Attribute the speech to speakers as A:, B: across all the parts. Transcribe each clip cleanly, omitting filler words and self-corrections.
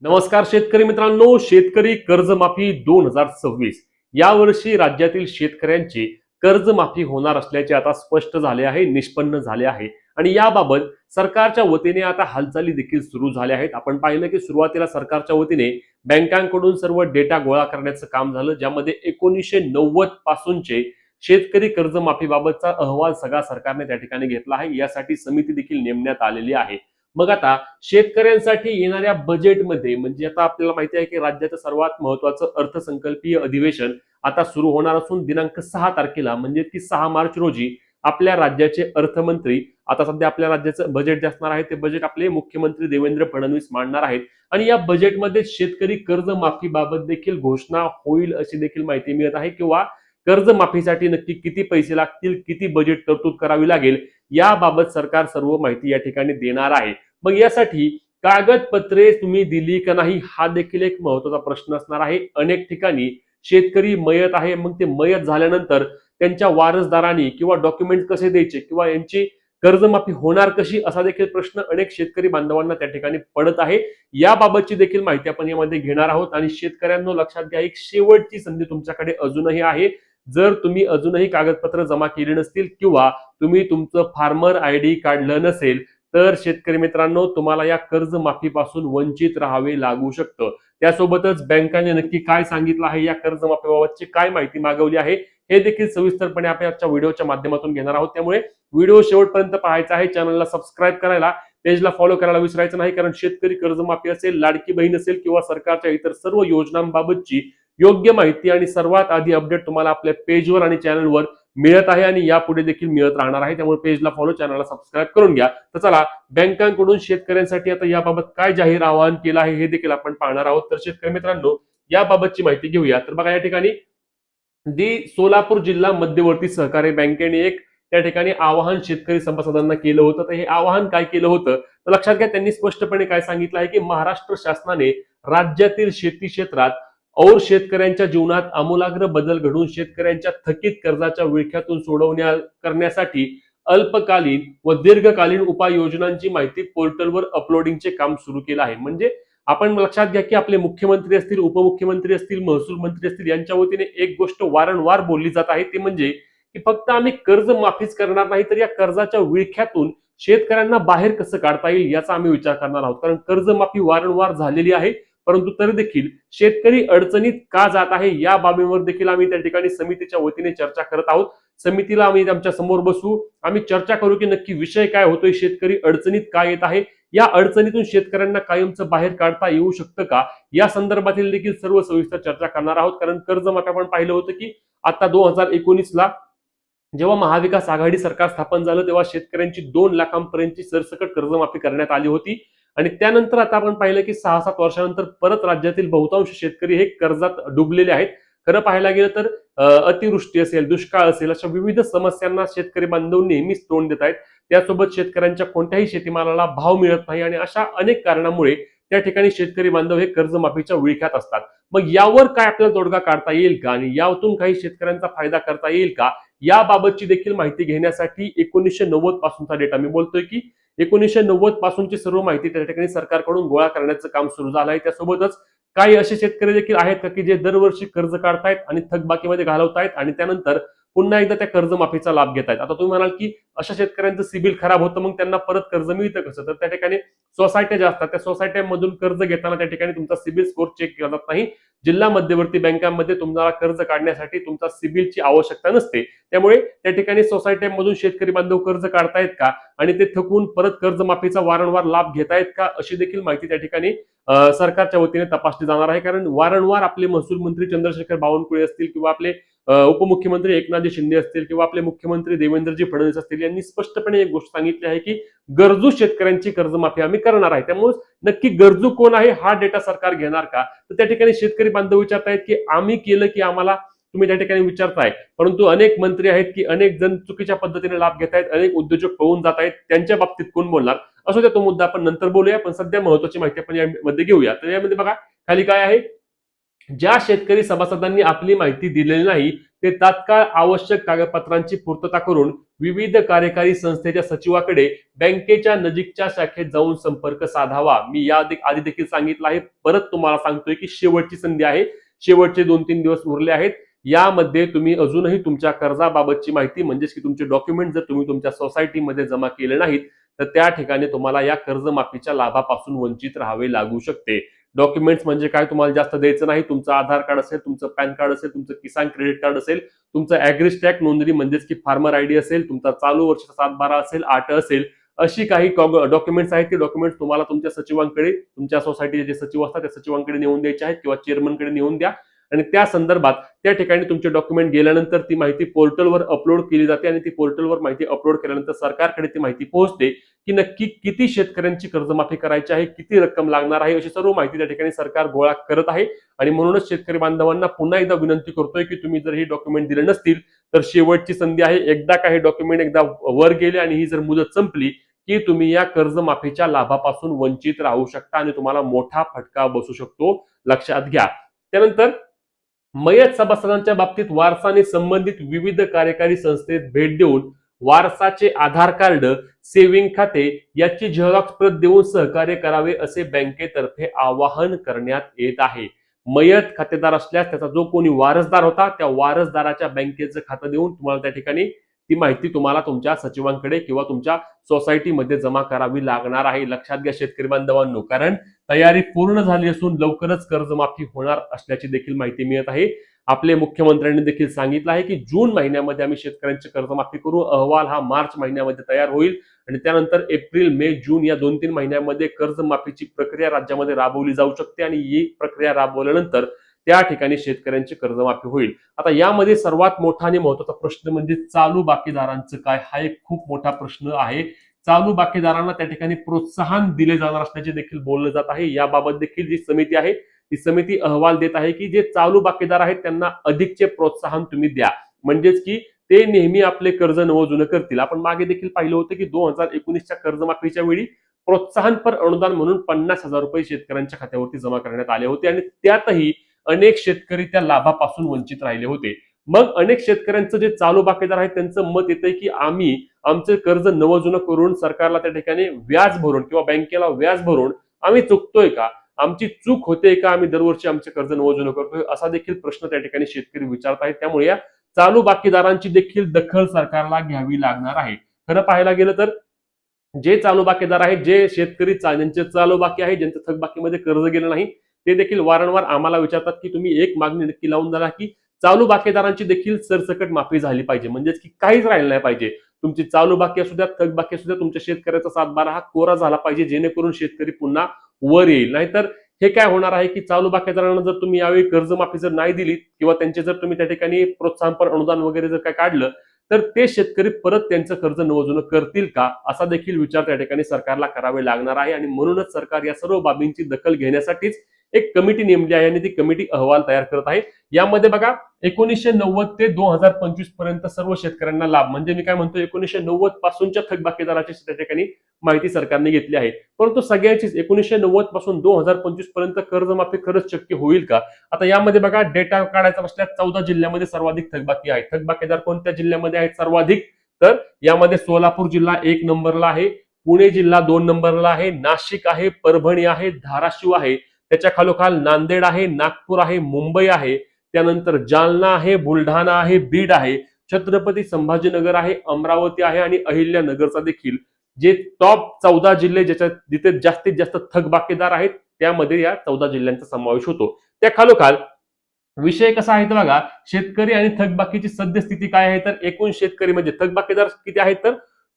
A: नमस्कार शेतकरी मित्रांनो, शेतकरी कर्जमाफी 2026 यावर्षी राज्यातील शेतकऱ्यांची कर्जमाफी होणार असल्याचे आता स्पष्ट झाले आहे, निष्पन्न झाले आहे आणि याबाबत सरकारच्या वतीने आता हालचाली देखील सुरू झाल्या आहेत। आपण पाहिलं की सुरुवातीला सरकारच्या वतीने बँकांकडून सर्व डेटा गोळा करण्याचं काम झालं, ज्यामध्ये 1990 पासूनचे शेतकरी कर्जमाफीबाबतचा अहवाल सगळा सरकारने त्या ठिकाणी घेतला आहे। यासाठी समिती देखील नेमण्यात आलेली आहे। मग आता शेतकऱ्यांसाठी येणाऱ्या बजेटमध्ये म्हणजे आता आपल्याला माहिती आहे की राज्याचं सर्वात महत्त्वाचं अर्थसंकल्पीय अधिवेशन आता सुरू होणार असून दिनांक 6 तारखेला म्हणजे की 6 मार्च रोजी आपल्या राज्याचे अर्थमंत्री आता सध्या आपल्या राज्याचं बजेट जे असणार आहे ते बजेट आपले मुख्यमंत्री देवेंद्र फडणवीस मांडणार आहेत आणि या बजेटमध्ये शेतकरी कर्जमाफीबाबत देखील घोषणा होईल अशी देखील माहिती मिळत आहे किंवा कर्जमाफीसाठी नक्की किती पैसे लागतील, किती बजेट तरतूद करावी लागेल याबाबत सरकार सर्व माहिती या ठिकाणी देणार आहे। मग यासाठी कागदपत्रे तुम्ही दिली का नाही हा देखील एक महत्त्वाचा प्रश्न असणार आहे। अनेक ठिकाणी शेतकरी मयत आहे, मग ते मयत झाल्यानंतर त्यांच्या वारसदारांनी किंवा डॉक्युमेंट कसे द्यायचे किंवा यांची कर्जमाफी होणार कशी असा देखील प्रश्न अनेक शेतकरी बांधवांना त्या ठिकाणी पडत आहे। याबाबतची देखील माहिती आपण यामध्ये घेणार आहोत आणि शेतकऱ्यांनो लक्षात घ्या, एक शेवटची संधी तुमच्याकडे अजूनही आहे। जर तुम्ही अजूनही कागदपत्र जमा केली नसतील किंवा तुम्ही तुमचं फार्मर आयडी काढलं नसेल तर शेतकरी मित्रांनो तुम्हाला या कर्जमाफीपासून वंचित राहावे लागू शकतं। त्यासोबतच बँकांनी नक्की काय सांगितलं आहे, या कर्जमाफीबाबतची काय माहिती मागवली आहे हे देखील सविस्तरपणे आपण आजच्या व्हिडिओच्या माध्यमातून घेणार आहोत। त्यामुळे व्हिडिओ शेवटपर्यंत पाहायचा आहे, चॅनलला सबस्क्राईब करायला, पेजला फॉलो करायला विसरायचं नाही, कारण शेतकरी कर्जमाफी असेल, लाडकी बहीण असेल किंवा सरकारच्या इतर सर्व योजनांबाबतची योग्य माहिती आणि सर्वात आधी अपडेट तुम्हाला आपल्या पेजवर आणि चॅनलवर मिळत आहे आणि यापुढे देखील मिळत राहणार आहे। त्यामुळे पेजला फॉलो, चॅनलला सबस्क्राईब करून घ्या। तर चला, बँकांकडून शेतकऱ्यांसाठी आता याबाबत काय जाहीर आवाहन केलं आहे हे देखील आपण पाहणार आहोत। तर शेतकरी मित्रांनो याबाबतची माहिती घेऊया। तर बघा, या ठिकाणी सोलापूर जिल्हा मध्यवर्ती सहकारी बँकेने एक त्या ठिकाणी आवाहन शेतकरी सभासदांना केलं होतं। तर हे आवाहन काय केलं होतं तर लक्षात घ्या, त्यांनी स्पष्टपणे काय सांगितलं आहे की महाराष्ट्र शासनाने राज्यातील शेती क्षेत्रात और शेतकऱ्यांच्या जीवनात आमूलाग्र बदल घडवून शेतकऱ्यांच्या थकीत कर्जाच्या विळख्यातून करण्यासाठी अल्पकालीन व दीर्घकालीन उपाययोजनांची माहिती पोर्टलवर अपलोडिंगचे काम सुरू केलं आहे। म्हणजे आपण लक्षात घ्या की आपले मुख्यमंत्री असतील, उपमुख्यमंत्री असतील, महसूल मंत्री असतील, यांच्या वतीने एक गोष्ट वारंवार बोलली जात आहे ती म्हणजे की फक्त आम्ही कर्ज माफीच करणार नाही तर या कर्जाच्या विळख्यातून शेतकऱ्यांना बाहेर कसं काढता येईल याचा आम्ही विचार करणार आहोत। कारण कर्जमाफी वारंवार झालेली आहे, परंतु तरी देखील शेतकरी अडचणीत का जात आहे या बाबींवर देखील आम्ही त्या ठिकाणी समितीच्या वतीने चर्चा करत आहोत। समितीला आम्ही आमच्या समोर बसू, आम्ही चर्चा करू की नक्की विषय काय होतोय, शेतकरी अडचणीत का येत आहे, या अडचणीतून शेतकऱ्यांना कायमचं बाहेर काढता येऊ शकतं का या संदर्भातील देखील सर्व सविस्तर चर्चा करणार आहोत। कारण कर्जमाफी आपण पाहिलं होतं की आता 2019 ला जेव्हा महाविकास आघाडी सरकार स्थापन झालं तेव्हा शेतकऱ्यांची 2 लाखांपर्यंतची सरसकट कर्जमाफी करण्यात आली होती आणि त्यानंतर आता आपण पाहिलं की 6-7 वर्षानंतर परत राज्यातील बहुतांश शेतकरी हे कर्जात डुबलेले आहेत। खरं पाहायला गेलं तर अतिवृष्टी असेल, दुष्काळ असेल, अशा विविध समस्यांना शेतकरी बांधव नेहमीच तोंड देत आहेत। त्यासोबत शेतकऱ्यांच्या कोणत्याही शेतीमालाला भाव मिळत नाही आणि अशा अनेक कारणामुळे त्या ठिकाणी शेतकरी बांधव हे कर्जमाफीच्या विळख्यात असतात। मग यावर काय आपल्याला तोडगा काढता येईल का आणि यातून काही शेतकऱ्यांचा फायदा करता येईल का याबाबतची देखील माहिती घेण्यासाठी 1990 पासूनचा डेटा मी बोलतोय की 1990 पासूनची सर्व माहिती त्या ठिकाणी सरकारकडून गोळा करण्याचं काम सुरू झालं आहे। त्यासोबतच काही असे शेतकरी देखील आहेत का की जे दरवर्षी कर्ज काढतायत आणि थकबाकीमध्ये घालवतायत आणि त्यानंतर पुन्हा एकदा त्या कर्जमाफीचा लाभ घेत आहेत। आता तुम्ही म्हणाल की अशा शेतकऱ्यांचं सिबिल खराब होतं, मग त्यांना परत कर्ज मिळतं कसं? तर त्या ठिकाणी सोसायट्या ज्या असतात त्या सोसायट्यांमधून कर्ज घेताना त्या ठिकाणी तुमचा सिबिल स्कोर चेक केला जात नाही। जिल्हा मध्यवर्ती बँकांमध्ये तुम्हाला कर्ज काढण्यासाठी तुमचा सिबिलची आवश्यकता नसते। त्यामुळे त्या ठिकाणी सोसायट्यांमधून शेतकरी बांधव कर्ज काढतायत का आणि ते थकून परत कर्जमाफीचा वारंवार लाभ घेतायत का अशी देखील माहिती त्या ठिकाणी सरकारच्या वतीने तपासली जाणार आहे। कारण वारंवार आपले महसूल मंत्री चंद्रशेखर बावनकुळे असतील किंवा आपले उपमुख्यमंत्री एकनाथजी शिंदे असतील किंवा आपले मुख्यमंत्री देवेंद्रजी फडणवीस असतील यांनी स्पष्टपणे एक गोष्ट सांगितली आहे की गरजू शेतकऱ्यांची कर्जमाफी आम्ही करणार आहे। त्यामुळे नक्की गरजू कोण आहे हा डेटा सरकार घेणार का? तर त्या ठिकाणी शेतकरी बांधव विचारतायत की आम्ही केलं की आम्हाला तुम्ही त्या ठिकाणी विचारताय, परंतु अनेक मंत्री आहेत की अनेक जण चुकीच्या पद्धतीने लाभ घेत आहेत, अनेक उद्योजक पळून जात आहेत, त्यांच्या बाबतीत कोण बोलणार? असो द्या, तो मुद्दा आपण नंतर बोलूया, पण सध्या महत्त्वाची माहिती आपण यामध्ये घेऊया। तर यामध्ये बघा खाली काय आहे, ज्या शेतकरी सभासदांनी आपली माहिती दिलेली नाही ते तात्काळ आवश्यक कागदपत्रांची पूर्तता करून विविध कार्यकारी संस्थेच्या सचिवाकडे बँकेच्या नजीकच्या शाखेत जाऊन संपर्क साधावा. मी या आधी देखील सांगितलं आहे, परत तुम्हाला सांगतोय की शेवटची संधी आहे. शेवटचे 2-3 दिवस उरले आहेत. यामध्ये तुम्ही अजूनही तुमच्या कर्जाबाबतची माहिती म्हणजेच की तुमचे डॉक्युमेंट जर तुम्ही तुमच्या सोसायटीमध्ये जमा केले नाहीत तर त्या ठिकाणी तुम्हाला या कर्जमाफीच्या लाभापासून वंचित राहावे लागू शकते. डॉक्युमेंट्स म्हणजे काय, तुम्हाला जास्त द्यायचं नाही. तुमचं आधार कार्ड असेल, तुमचं पॅन कार्ड असेल, तुमचं किसान क्रेडिट कार्ड असेल, तुमचं ॲग्रीस्टॅक नोंदणी म्हणजेच की फार्मर आयडी असेल, तुमचा चालू वर्षाचा 7/12 असेल, 8 असेल, अशी काही डॉक्युमेंट्स आहेत. ते डॉक्युमेंट्स तुम्हाला तुमच्या सचिवांकडे, तुमच्या सोसायटीचे जे सचिव असतात त्या सचिवांकडे नेऊन द्यायचे आहेत किंवा चेअरमनकडे नेऊन द्या. आणि त्या संदर्भात त्या ठिकाणी तुमचे डॉक्युमेंट गेल्यानंतर ती माहिती पोर्टलवर अपलोड केली जाते आणि ती पोर्टलवर माहिती अपलोड केल्यानंतर सरकारकडे ती माहिती पोहोचते की नक्की किती शेतकऱ्यांची कर्जमाफी करायची आहे, किती रक्कम लागणार आहे, अशी सर्व माहिती त्या ठिकाणी सरकार गोळा करत आहे. आणि म्हणूनच शेतकरी बांधवांना पुन्हा एकदा विनंती करतोय की तुम्ही जर हे डॉक्युमेंट दिले नसतील तर शेवटची संधी आहे. एकदा काही डॉक्युमेंट एकदा वर गेले आणि ही जर मुदत संपली की तुम्ही या कर्जमाफीच्या लाभापासून वंचित राहू शकता आणि तुम्हाला मोठा फटका बसू शकतो, लक्षात घ्या. त्यानंतर मयत सभासदांच्या बाबतीत वारसाने संबंधित विविध कार्यकारी संस्थेत भेट देऊन वारसाचे आधार कार्ड, सेव्हिंग खाते याची झेरॉक्स प्रत देऊन सहकार्य करावे असे बँकेतर्फे आवाहन करण्यात येत आहे. मयत खातेदार असल्यास त्याचा जो कोणी वारसदार होता त्या वारसदाराच्या बँकेचं खातं देऊन तुम्हाला त्या ठिकाणी ती माहिती तुम्हाला तुमच्या सचिवांकडे किंवा तुमच्या सोसायटीमध्ये जमा करावी लागणार आहे. लक्षात घ्या शेतकरी बांधवांनो, कारण तयारी पूर्ण झाली असून लवकरच कर्जमाफी होणार असल्याची देखील माहिती मिळत आहे. आपले मुख्यमंत्र्यांनी देखील सांगितलं आहे की जून महिन्यामध्ये आम्ही शेतकऱ्यांची कर्जमाफी करू. अहवाल हा मार्च महिन्यामध्ये तयार होईल आणि त्यानंतर एप्रिल, मे, जून या 2-3 महिन्यामध्ये कर्जमाफीची प्रक्रिया राज्यामध्ये राबवली जाऊ शकते आणि ही प्रक्रिया राबवल्यानंतर त्या ठिकाणी शेतकऱ्यांची कर्जमाफी होईल. आता यामध्ये सर्वात मोठा आणि महत्त्वाचा प्रश्न म्हणजे चालू बाकीदारांचं काय, हा एक खूप मोठा प्रश्न आहे. चालू बाकीदारांना त्या ठिकाणी प्रोत्साहन दिले जाणार असल्याचे देखील बोललं जात आहे. याबाबत देखील जी समिती आहे ती समिती अहवाल देत आहे की जे चालू बाकीदार आहेत त्यांना अधिकचे प्रोत्साहन तुम्ही द्या, म्हणजेच की ते नेहमी आपले कर्ज नवजुनं करतील. आपण मागे देखील पाहिलं होतं की 2019च्या कर्जमाफीच्या वेळी प्रोत्साहनपर अनुदान म्हणून 50,000 रुपये शेतकऱ्यांच्या खात्यावरती जमा करण्यात आले होते आणि त्यातही अनेक शेतकरी त्या लाभापासून वंचित राहिले होते. मग अनेक शेतकऱ्यांचं जे चालू बाकीदार आहेत त्यांचं मत येतंय की आम्ही आमचे कर्ज नवजुनं करून सरकारला त्या ठिकाणी व्याज भरून किंवा बँकेला व्याज भरून आम्ही चुकतोय का, आमची चूक होते का, आम्ही दरवर्षी आमचे कर्ज नवजुनं करतोय, असा देखील प्रश्न त्या ठिकाणी शेतकरी विचारत आहेत. त्यामुळे या चालू बाकीदारांची देखील दखल सरकारला घ्यावी लागणार आहे. खरं पाहायला गेलं तर जे चालू बाकीदार आहेत, जे शेतकरी ज्यांचे चालू बाकी आहे, ज्यांचं थकबाकीमध्ये कर्ज गेलं नाही, ते देखील वारंवार आम्हाला विचारतात की तुम्ही एक मागणी नक्की लावून द्या की चालू बाकीदारांची देखील सरसकट माफी झाली पाहिजे, म्हणजेच की काहीच राहिलं नाही पाहिजे. तुमची चालू बाकी असू द्या, थकबाकी असू द्या, तुमच्या शेतकऱ्याचा 7/12 हा कोरा झाला पाहिजे, जेणेकरून शेतकरी पुन्हा वर येईल. नाहीतर हे काय होणार आहे की चालू बाकीदारांना जर तुम्ही यावेळी कर्जमाफी जर नाही दिली किंवा त्यांचे जर तुम्ही त्या ठिकाणी प्रोत्साहनपर अनुदान वगैरे जर काय काढलं तर ते शेतकरी परत त्यांचं कर्ज नवजुनं करतील का, असा देखील विचार त्या ठिकाणी सरकारला करावे लागणार आहे. आणि म्हणूनच सरकार या सर्व बाबींची दखल घेण्यासाठीच एक कमिटी नेमली आहे आणि ती कमिटी अहवाल तयार करत आहे. यामध्ये बघा 1990 ते 2025 पर्यंत सर्व शेतकऱ्यांना लाभ, म्हणजे मी काय म्हणतो 1990 पासूनच्या थकबाकीदाराची त्या ठिकाणी माहिती सरकारने घेतली आहे. परंतु सगळ्यांचीच 1990 पासून 2025 पर्यंत कर्जमाफी खरंच शक्य होईल का? आता यामध्ये बघा डेटा काढायचा असल्यास 14 जिल्ह्यामध्ये सर्वाधिक थकबाकी आहे. थकबाकीदार कोणत्या जिल्ह्यामध्ये आहेत सर्वाधिक, तर यामध्ये सोलापूर जिल्हा 1 नंबरला आहे, पुणे जिल्हा 2 नंबरला आहे, नाशिक आहे, परभणी आहे, धाराशिव आहे, त्याच्या खालोखाल नांदेड आहे, नागपूर आहे, मुंबई आहे, त्यानंतर जालना आहे, बुलढाणा आहे, बीड आहे, छत्रपती संभाजीनगर आहे, अमरावती आहे आणि अहिल्यानगरचा देखील जे टॉप 14 जिल्हे ज्याच्यात जिथे जास्तीत जास्त थकबाकीदार आहेत त्यामध्ये या 14 जिल्ह्यांचा समावेश होतो. त्या खालोखाल विषय कसा आहे तर बघा, शेतकरी आणि थकबाकीची सद्यस्थिती काय आहे तर एकूण शेतकरी म्हणजे थकबाकीदार किती आहेत तर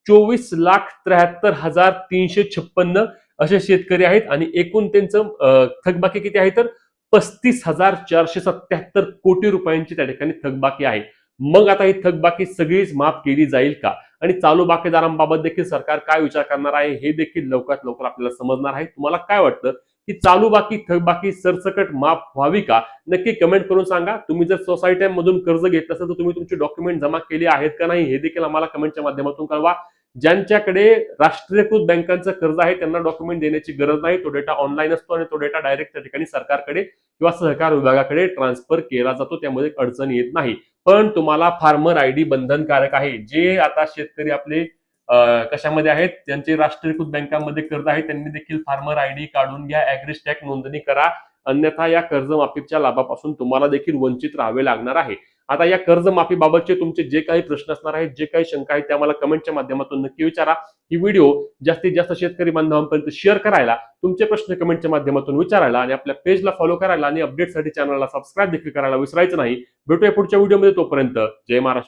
A: 24,73,356 असे शेतकरी आहेत आणि एकूण त्यांचं थकबाकी किती आहे तर 35,477 कोटी रुपयांची त्या ठिकाणी थकबाकी आहे. मग आता ही थकबाकी सगळीच माफ केली जाईल का आणि चालू बाकीदारांबाबत देखील सरकार काय विचार करणार आहे हे देखील लवकरात लवकर आपल्याला समजणार आहे. तुम्हाला काय वाटतं की चालू बाकी थकबाकी सरसकट माफ व्हावी का? नक्की कमेंट करून सांगा. तुम्ही जर सोसायट्यांमधून कर्ज घेतलं असेल तर तुम्ही तुमचे डॉक्युमेंट जमा केले आहेत का नाही हे देखील आम्हाला कमेंटच्या माध्यमातून कळवा. ज्यांच्याकडे राष्ट्रीयकृत बँकांचं कर्ज आहे त्यांना डॉक्युमेंट देण्याची गरज नाही. तो डेटा ऑनलाईन असतो आणि तो डेटा डायरेक्ट त्या ठिकाणी सरकारकडे किंवा सहकार विभागाकडे ट्रान्सफर केला जातो. त्यामध्ये अडचण येत नाही. पण तुम्हाला फार्मर आयडी बंधनकारक आहे. जे आता शेतकरी आपले कशामध्ये आहेत, ज्यांचे राष्ट्रीयकृत बँकांमध्ये कर्ज आहे त्यांनी देखील फार्मर आयडी काढून घ्या, ऍग्रीस्टॅक नोंदणी करा. अन्यथा या कर्जमाफीच्या लाभापासून तुम्हाला देखील वंचित राहावे लागणार आहे. आता या कर्जमाफीबाबतचे तुमचे जे काही प्रश्न असणार आहेत, जे काही शंका आहेत, त्या मला कमेंटच्या माध्यमातून नक्की विचारा. ही व्हिडिओ जास्तीत जास्त शेतकरी बांधवांपर्यंत शेअर करायला, तुमचे प्रश्न कमेंटच्या माध्यमातून विचारायला आणि आपल्या पेजला फॉलो करायला आणि अपडेटसाठी चॅनलला सबस्क्राईब देखील करायला विसरायचं नाही. भेटूया पुढच्या व्हिडिओमध्ये. तोपर्यंत जय महाराष्ट्र.